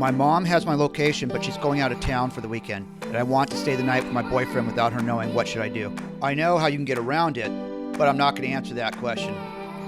My mom has my location, but she's going out of town for the weekend, and I want to stay the night with my boyfriend without her knowing. What should I do? I know how you can get around it, but I'm not going to answer that question.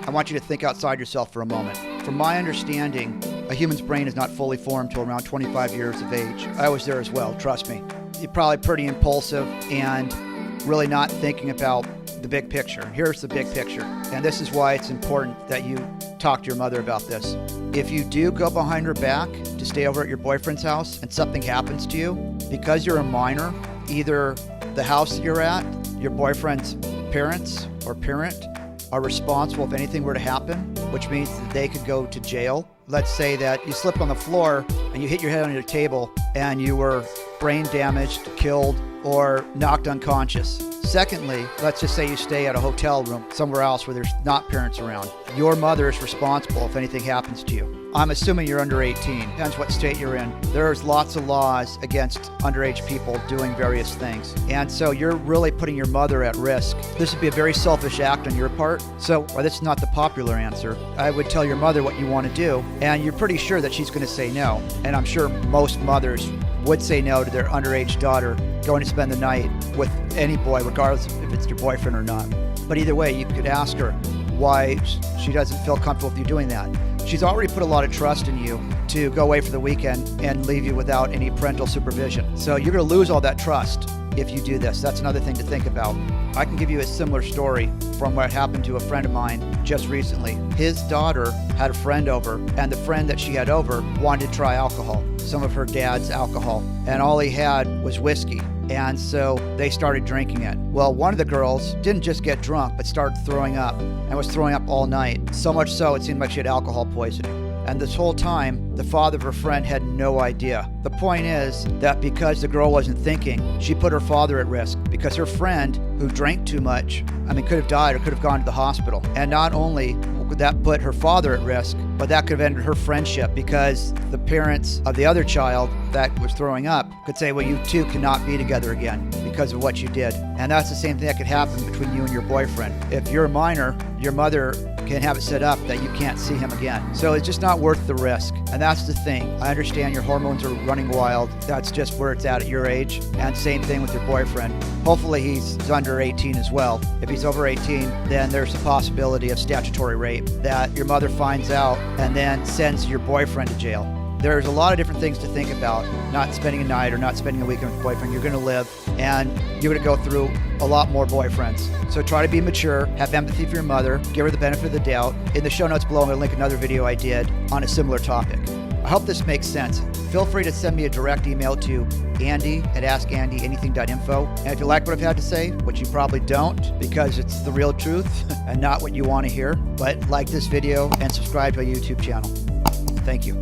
I want you to think outside yourself for a moment. From my understanding, a human's brain is not fully formed till around 25 years of age. I was there as well, trust me. You're probably pretty impulsive and really not thinking about the big picture. Here's the big picture, and this is why it's important that you talk to your mother about this. If you do go behind her back to stay over at your boyfriend's house and something happens to you, because you're a minor, either the house that you're at, your boyfriend's parents or parent are responsible if anything were to happen, which means that they could go to jail. Let's say that you slipped on the floor and you hit your head on your table and you were brain damaged, killed, or knocked unconscious. Secondly, let's just say you stay at a hotel room somewhere else where there's not parents around. Your mother is responsible if anything happens to you. I'm assuming you're under 18. Depends what state you're in. There's lots of laws against underage people doing various things. And so you're really putting your mother at risk. This would be a very selfish act on your part. So, or this is not the popular answer. I would tell your mother what you want to do, and you're pretty sure that she's going to say no. And I'm sure most mothers would say no to their underage daughter going to spend the night with any boy, regardless if it's your boyfriend or not. But either way, you could ask her why she doesn't feel comfortable with you doing that. She's already put a lot of trust in you to go away for the weekend and leave you without any parental supervision. So you're going to lose all that trust if you do this. That's another thing to think about. I can give you a similar story from what happened to a friend of mine just recently. His daughter had a friend over, and the friend that she had over wanted to try alcohol, some of her dad's alcohol, and all he had was whiskey. And so they started drinking it. Well, one of the girls didn't just get drunk, but started throwing up, and was throwing up all night. So much so, it seemed like she had alcohol poisoning. And this whole time, the father of her friend had no idea. The point is that because the girl wasn't thinking, she put her father at risk, because her friend, who drank too much, could have died or could have gone to the hospital. And not only would that put her father at risk, but that could have ended her friendship, because the parents of the other child that was throwing up could say, well, you two cannot be together again because of what you did. And that's the same thing that could happen between you and your boyfriend. If you're a minor, your mother can have it set up that you can't see him again. So it's just not worth the risk. And that's the thing. I understand your hormones are running wild. That's just where it's at your age. And same thing with your boyfriend. Hopefully he's under 18 as well. If he's over 18, then there's a possibility of statutory rape that your mother finds out and then sends your boyfriend to jail. There's a lot of different things to think about. Not spending a night or not spending a weekend with your boyfriend. You're going to live and you're going to go through a lot more boyfriends. So try to be mature, have empathy for your mother, give her the benefit of the doubt. In the show notes below, I'm going to link another video I did on a similar topic. I hope this makes sense. Feel free to send me a direct email to andy@askandyanything.info. And if you like what I've had to say, which you probably don't because it's the real truth and not what you want to hear, but like this video and subscribe to my YouTube channel. Thank you.